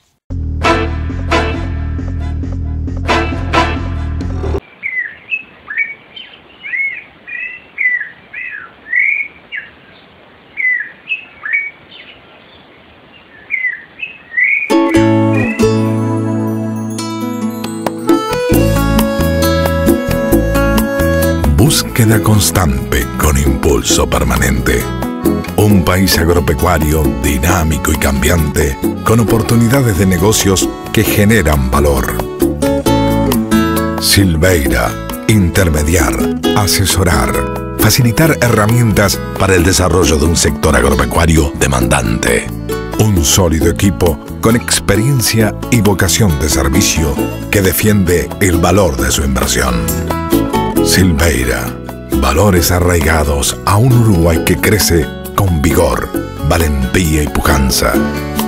Búsqueda constante con impulso permanente. Un país agropecuario dinámico y cambiante, con oportunidades de negocios que generan valor. Silveira, intermediar, asesorar, facilitar herramientas para el desarrollo de un sector agropecuario demandante. Un sólido equipo con experiencia y vocación de servicio que defiende el valor de su inversión. Silveira, valores arraigados a un Uruguay que crece con vigor, valentía y pujanza.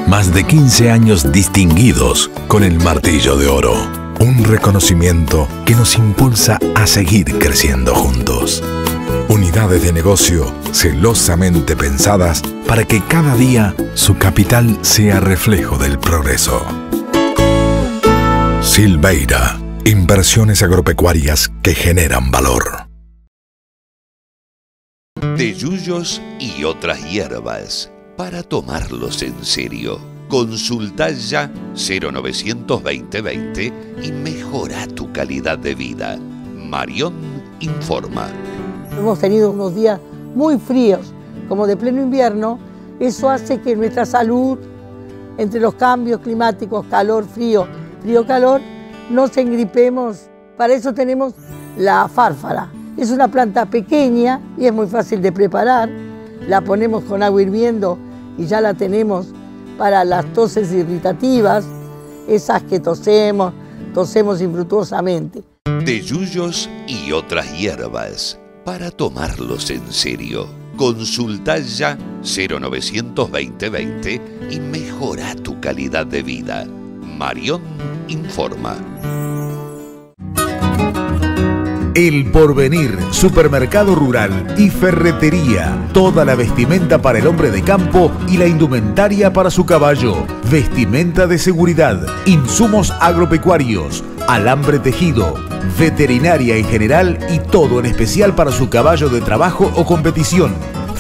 Más de 15 años distinguidos con el martillo de oro. Un reconocimiento que nos impulsa a seguir creciendo juntos. Unidades de negocio celosamente pensadas para que cada día su capital sea reflejo del progreso. Silveira, inversiones agropecuarias que generan valor. De yuyos y otras hierbas, para tomarlos en serio. Consulta ya 0920-20 y mejora tu calidad de vida. Marión informa. Hemos tenido unos días muy fríos, como de pleno invierno. Eso hace que nuestra salud entre los cambios climáticos, calor, frío, frío, calor, nos engripemos. Para eso tenemos la fárfara. Es una planta pequeña y es muy fácil de preparar. La ponemos con agua hirviendo y ya la tenemos para las toses irritativas, esas que tosemos infructuosamente. De yuyos y otras hierbas, para tomarlos en serio. Consulta ya 0920-20 y mejora tu calidad de vida. Marión informa. El Porvenir, supermercado rural y ferretería. Toda la vestimenta para el hombre de campo y la indumentaria para su caballo. Vestimenta de seguridad, insumos agropecuarios, alambre tejido, veterinaria en general y todo en especial para su caballo de trabajo o competición.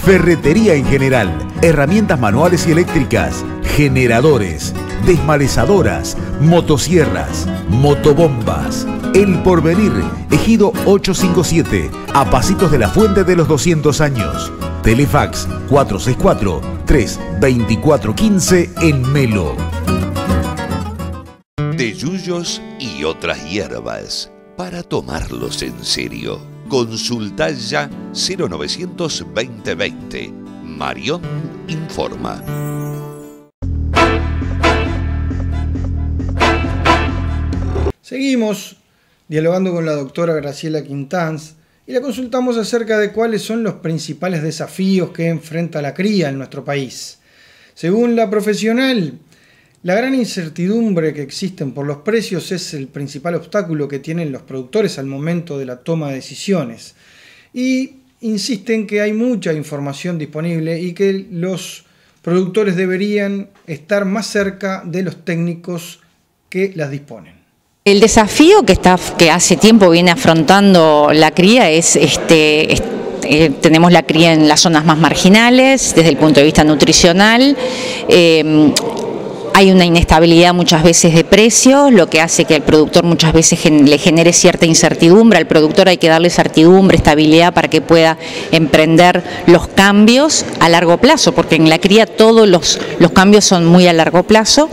Ferretería en general, herramientas manuales y eléctricas, generadores, desmalezadoras, motosierras, motobombas. El Porvenir, Ejido 857, a pasitos de la Fuente de los 200 años. Telefax 464-324-15 en Melo. De yuyos y otras hierbas, para tomarlos en serio. Consulta ya 0920-20. Marión informa. Seguimos dialogando con la doctora Graciela Quintanz y la consultamos acerca de cuáles son los principales desafíos que enfrenta la cría en nuestro país. Según la profesional, la gran incertidumbre que existen por los precios es el principal obstáculo que tienen los productores al momento de la toma de decisiones. Y insisten que hay mucha información disponible y que los productores deberían estar más cerca de los técnicos que las disponen. El desafío que hace tiempo viene afrontando la cría es tenemos la cría en las zonas más marginales desde el punto de vista nutricional. Hay una inestabilidad muchas veces de precios, lo que hace que al productor muchas veces le genere cierta incertidumbre. Al productor hay que darle certidumbre, estabilidad para que pueda emprender los cambios a largo plazo, porque en la cría todos los cambios son muy a largo plazo.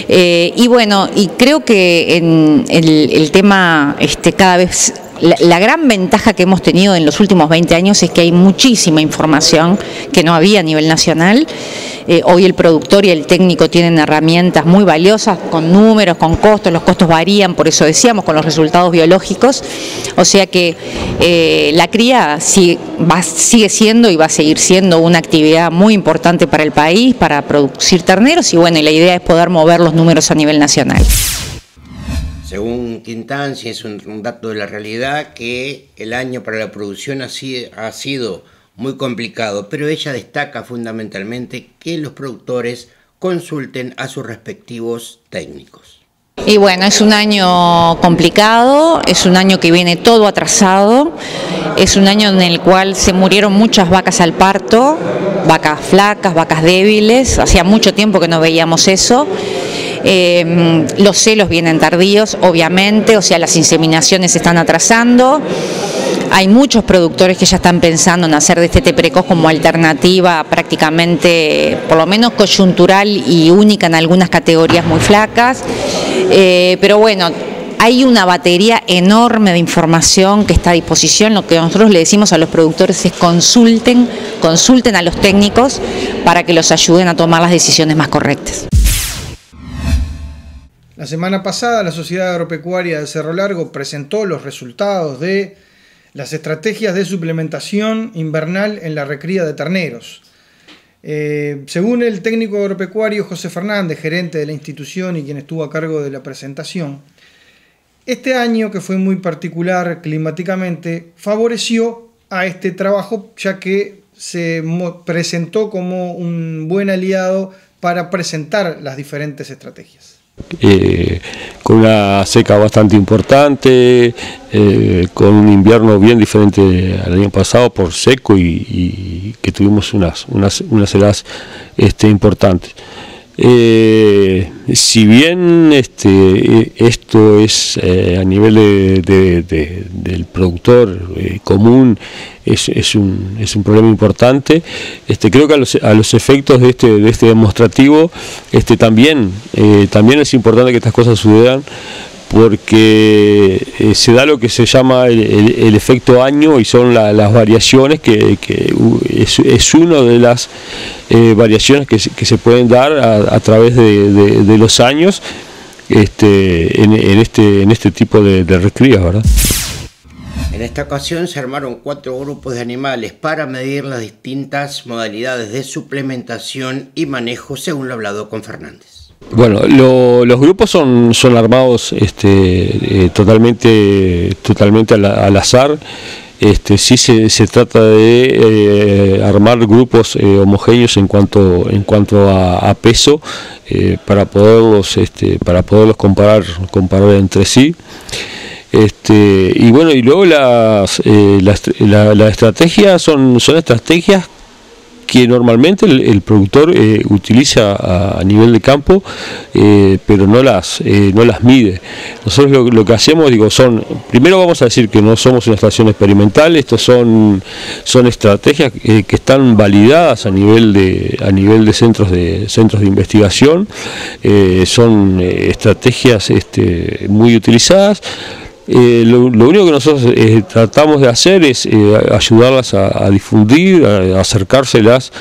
Y bueno, y creo que en el tema cada vez... La gran ventaja que hemos tenido en los últimos 20 años es que hay muchísima información que no había a nivel nacional. Hoy el productor y el técnico tienen herramientas muy valiosas, con números, con costos, los costos varían, por eso decíamos, con los resultados biológicos. O sea que la cría sigue siendo y va a seguir siendo una actividad muy importante para el país, para producir terneros, y bueno, y la idea es poder mover los números a nivel nacional. Según Quintanz, es un dato de la realidad que el año para la producción ha sido muy complicado, pero ella destaca fundamentalmente que los productores consulten a sus respectivos técnicos. Y bueno, es un año complicado, es un año que viene todo atrasado, es un año en el cual se murieron muchas vacas al parto, vacas flacas, vacas débiles, hacía mucho tiempo que no veíamos eso. Los celos vienen tardíos, obviamente, o sea, las inseminaciones se están atrasando. Hay muchos productores que ya están pensando en hacer destete precoz como alternativa prácticamente, por lo menos coyuntural y única en algunas categorías muy flacas. Pero bueno, hay una batería enorme de información que está a disposición. Lo que nosotros le decimos a los productores es consulten a los técnicos para que los ayuden a tomar las decisiones más correctas. La semana pasada la Sociedad Agropecuaria de Cerro Largo presentó los resultados de las estrategias de suplementación invernal en la recría de terneros. Según el técnico agropecuario José Fernández, gerente de la institución y quien estuvo a cargo de la presentación, este año, que fue muy particular climáticamente, favoreció a este trabajo, ya que se presentó como un buen aliado para presentar las diferentes estrategias. Con una seca bastante importante, con un invierno bien diferente al año pasado por seco y que tuvimos unas heladas importantes. Si bien esto es a nivel del productor común, es un problema importante, creo que a los efectos de este demostrativo también es importante que estas cosas sucedan, porque se da lo que se llama el efecto año, y son las variaciones que es una de las variaciones que se pueden dar a través de los años en este tipo de recrías, ¿verdad? En esta ocasión se armaron 4 grupos de animales para medir las distintas modalidades de suplementación y manejo, según lo hablado con Fernández. Bueno, los grupos son armados totalmente al azar. Sí se trata de armar grupos homogéneos en cuanto a peso, para poderlos comparar entre sí. Y bueno, y luego la estrategia son estrategias que normalmente el productor utiliza a nivel de campo, pero no las mide. Nosotros lo que hacemos, primero vamos a decir que no somos una estación experimental. Estos son estrategias que están validadas a nivel de centros de investigación. Son estrategias muy utilizadas. Lo único que nosotros tratamos de hacer es ayudarlas a difundir, a acercárselas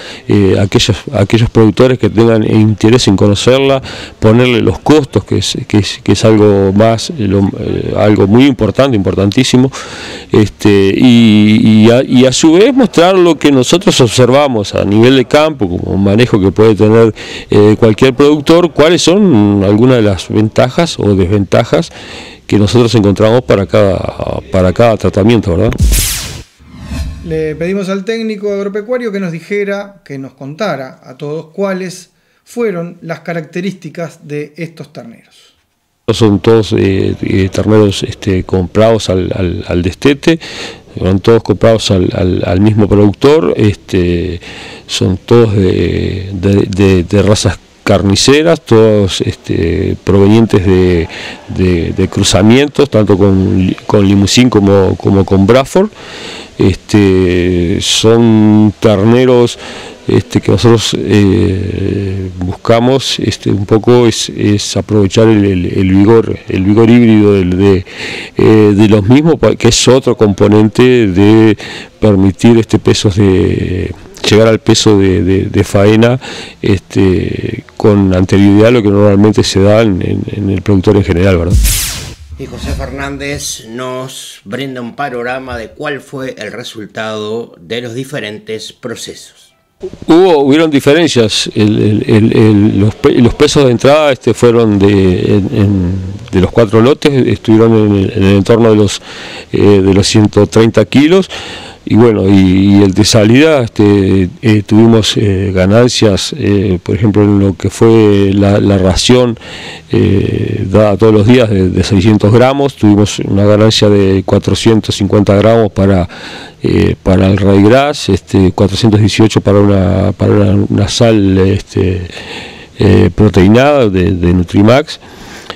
a aquellos productores que tengan interés en conocerla, ponerle los costos, que es algo más, algo muy importantísimo, y a su vez mostrar lo que nosotros observamos a nivel de campo, como un manejo que puede tener cualquier productor, cuáles son algunas de las ventajas o desventajas que nosotros encontramos para cada tratamiento, ¿verdad? Le pedimos al técnico agropecuario que nos contara a todos cuáles fueron las características de estos terneros. Son todos terneros comprados al destete, son todos comprados al mismo productor, son todos de razas carniceras, todos provenientes de cruzamientos, tanto con Limousin como con Braford. Son terneros que nosotros buscamos un poco es aprovechar el vigor híbrido de los mismos, que es otro componente de permitir pesos llegar al peso de faena con anterioridad a lo que normalmente se da en el productor en general, ¿verdad? Y José Fernández nos brinda un panorama de cuál fue el resultado de los diferentes procesos. Hubieron diferencias. Los pesos de entrada fueron de los 4 lotes, estuvieron en el entorno de los 130 kilos. Y bueno, y el de salida tuvimos ganancias, por ejemplo, en lo que fue la ración dada todos los días de 600 gramos, tuvimos una ganancia de 450 gramos para el ryegrass, 418 para una sal proteinada de Nutrimax.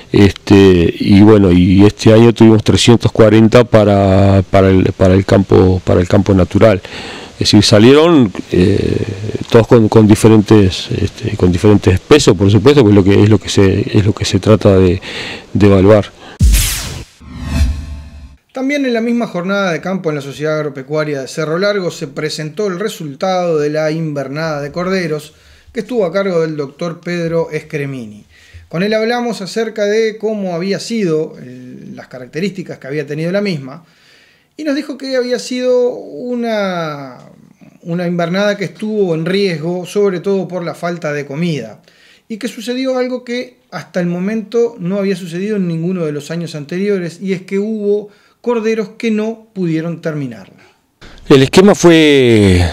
Y bueno, y este año tuvimos 340 para el campo natural. Es decir, salieron todos con diferentes pesos, por supuesto, que es lo que se trata de evaluar. También en la misma jornada de campo en la Sociedad Agropecuaria de Cerro Largo se presentó el resultado de la invernada de corderos, que estuvo a cargo del doctor Pedro Scremini. Con él hablamos acerca de cómo había sido, las características que había tenido la misma, y nos dijo que había sido una invernada que estuvo en riesgo, sobre todo por la falta de comida, y que sucedió algo que hasta el momento no había sucedido en ninguno de los años anteriores, y es que hubo corderos que no pudieron terminarla. El esquema fue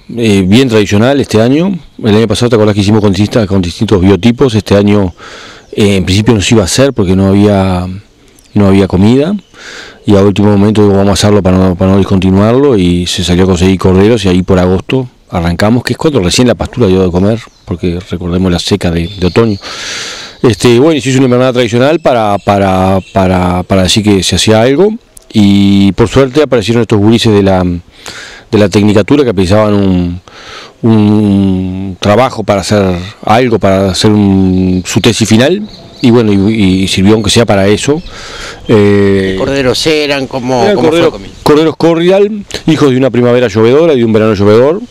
bien tradicional este año. El año pasado, ¿te acordás que hicimos con distintos biotipos? Este año en principio no se iba a hacer porque no había comida, y a último momento vamos a hacerlo para no discontinuarlo, y se salió a conseguir corderos, y ahí por agosto arrancamos, que es cuando recién la pastura dio de comer, porque recordemos la seca de otoño. Bueno, se hizo una invernada tradicional para decir que se hacía algo, y por suerte aparecieron estos gurises de la tecnicatura que precisaban un trabajo para hacer algo, para hacer su tesis final, y bueno, y sirvió aunque sea para eso. ¿Qué corderos eran? ¿Cómo corderos cordial, hijos de una primavera llovedora y de un verano llovedor,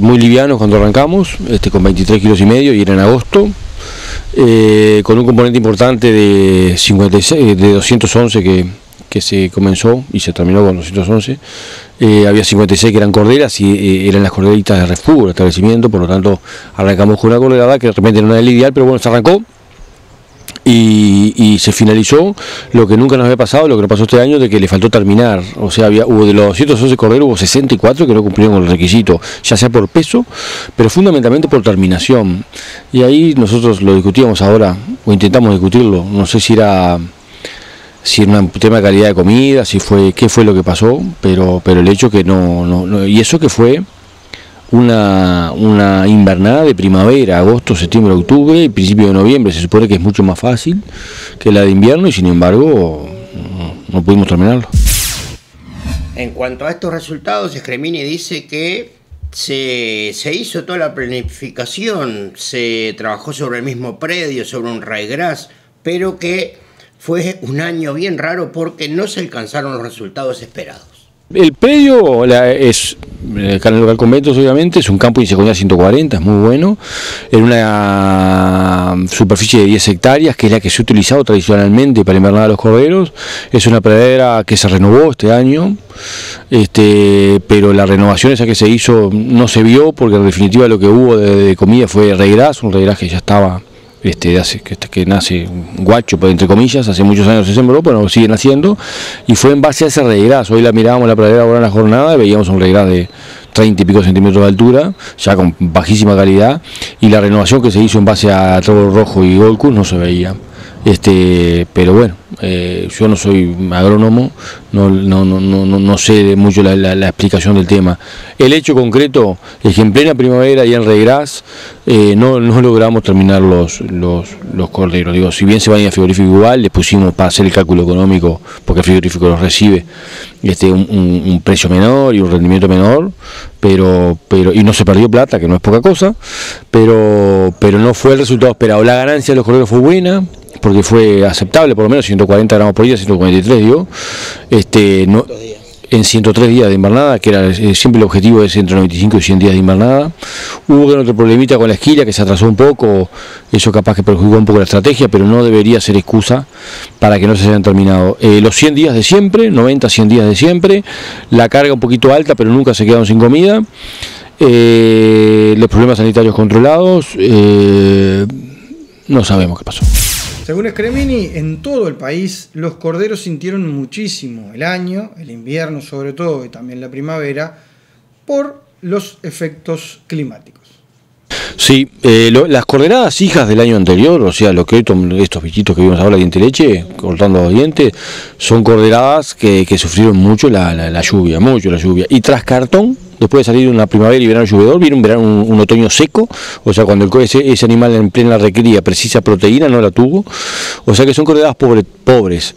muy livianos cuando arrancamos, con 23 kilos y medio, y era en agosto, con un componente importante de 56, de 211 que se comenzó y se terminó con 211. Había 56 que eran corderas y eran las corderitas de refugio del establecimiento, por lo tanto arrancamos con una corderada que de repente no era el ideal, pero bueno, se arrancó y se finalizó lo que nunca nos había pasado, lo que nos pasó este año, de que le faltó terminar. O sea, hubo de los 211 corderos, hubo 64 que no cumplieron con el requisito, ya sea por peso, pero fundamentalmente por terminación. Y ahí nosotros lo discutíamos ahora, o intentamos discutirlo, no sé si era un tema de calidad de comida, qué fue lo que pasó, pero el hecho que no, y eso que fue una invernada de primavera, agosto, septiembre, octubre y principio de noviembre, se supone que es mucho más fácil que la de invierno, y sin embargo no pudimos terminarlo. En cuanto a estos resultados, Scremini dice que se hizo toda la planificación, se trabajó sobre el mismo predio, sobre un ryegrass, pero que fue un año bien raro porque no se alcanzaron los resultados esperados. El predio es, acá en el local Conventos obviamente, es un campo de inseguridad 140, es muy bueno, en una superficie de 10 hectáreas, que es la que se ha utilizado tradicionalmente para invernar a los corderos. Es una pradera que se renovó este año, pero la renovación esa que se hizo no se vio, porque en definitiva lo que hubo de comida fue ryegrass, un ryegrass que ya estaba que nace guacho, entre comillas, hace muchos años se sembró, pero siguen haciendo, y fue en base a ese ryegrass. Hoy la mirábamos la pradera ahora en la jornada y veíamos un ryegrass de 30 y pico centímetros de altura, ya con bajísima calidad, y la renovación que se hizo en base a trébol rojo y golcus no se veía. Pero bueno, yo no soy agrónomo, no sé mucho la explicación del tema. El hecho concreto es que en plena primavera y en ryegrass no logramos terminar los corderos. Digo, si bien se van a ir a frigorífico igual, les pusimos para hacer el cálculo económico, porque el frigorífico los recibe, un precio menor y un rendimiento menor, y no se perdió plata, que no es poca cosa, pero no fue el resultado esperado. La ganancia de los corderos fue buena, porque fue aceptable, por lo menos 140 gramos por día, 143 dio, en 103 días de invernada, que era siempre el objetivo, es entre 95 y 100 días de invernada. Hubo otro problemita con la esquila, que se atrasó un poco, eso capaz que perjudicó un poco la estrategia, pero no debería ser excusa para que no se hayan terminado. Los 100 días de siempre, 90, 100 días de siempre, la carga un poquito alta, pero nunca se quedaron sin comida, los problemas sanitarios controlados, no sabemos qué pasó. Según Scremini, en todo el país los corderos sintieron muchísimo el año, el invierno sobre todo, y también la primavera, por los efectos climáticos. Sí, las corderadas hijas del año anterior, o sea, estos bichitos que vimos ahora, diente leche, cortando los dientes, son corderadas que sufrieron mucho la lluvia, y tras cartón, después de salir una primavera y verano llovedor, viene un otoño seco, o sea, cuando ese animal en plena recría precisa proteína, no la tuvo, o sea que son corderadas pobres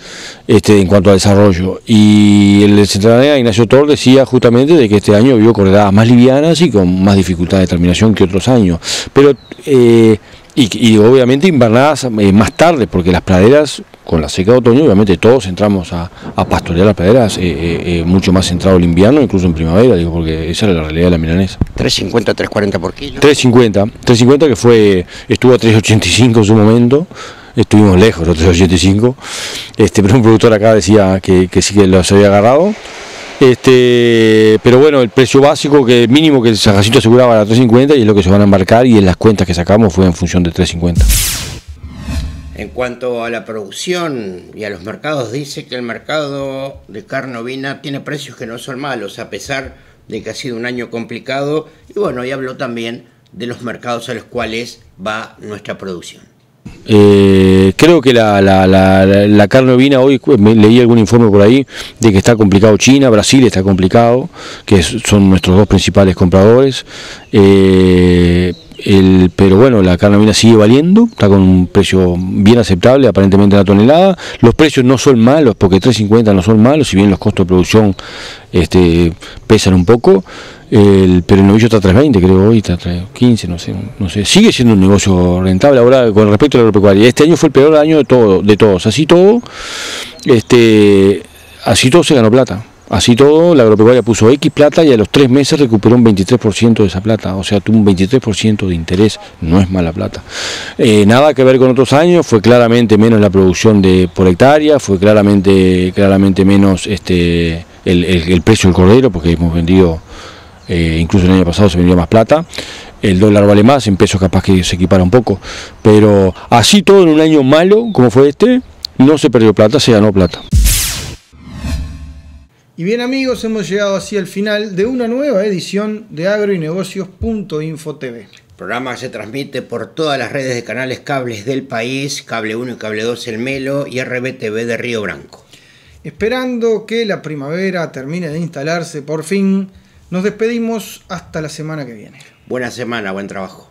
en cuanto a desarrollo. Y el centenario Ignacio Tor decía justamente de que este año vio corderadas más livianas y con más dificultad de terminación que otros años, pero y obviamente invernadas más tarde, porque las praderas, con la seca de otoño, obviamente todos entramos a pastorear las praderas mucho más centrado el invierno, incluso en primavera, porque esa era la realidad de la milanesa. 3.50, 3.40 por kilo. 3.50 que estuvo a 3.85 en su momento. Estuvimos lejos, los 3.85, pero un productor acá decía que sí que los había agarrado. Pero bueno, el precio básico, que mínimo que el Sajacito aseguraba era 3.50, y es lo que se van a embarcar, y en las cuentas que sacamos fue en función de 3.50. En cuanto a la producción y a los mercados, dice que el mercado de carne ovina tiene precios que no son malos, a pesar de que ha sido un año complicado, y bueno, y habló también de los mercados a los cuales va nuestra producción. Creo que la carne ovina hoy, leí algún informe por ahí de que está complicado China, Brasil está complicado, que son nuestros dos principales compradores. Pero bueno, la carne ovina sigue valiendo, está con un precio bien aceptable, aparentemente la tonelada. Los precios no son malos, porque 3.50 no son malos, si bien los costos de producción pesan un poco. Pero el novillo está a 3.20, creo hoy, está a 3.15, no sé. Sigue siendo un negocio rentable. Ahora, con respecto a la agropecuaria, este año fue el peor año de todos. Así todo se ganó plata. Así todo, la agropecuaria puso X plata y a los 3 meses recuperó un 23% de esa plata. O sea, tuvo un 23% de interés, no es mala plata. Nada que ver con otros años, fue claramente menos la producción por hectárea, fue claramente menos el precio del cordero, porque hemos vendido, incluso el año pasado se vendió más plata. El dólar vale más, en pesos capaz que se equipara un poco. Pero así todo, en un año malo, como fue no se perdió plata, se ganó plata. Y bien amigos, hemos llegado así al final de una nueva edición de agroynegocios.info TV. El programa se transmite por todas las redes de canales cables del país, Cable 1 y Cable 2 El Melo y RBTV de Río Branco. Esperando que la primavera termine de instalarse por fin, nos despedimos hasta la semana que viene. Buena semana, buen trabajo.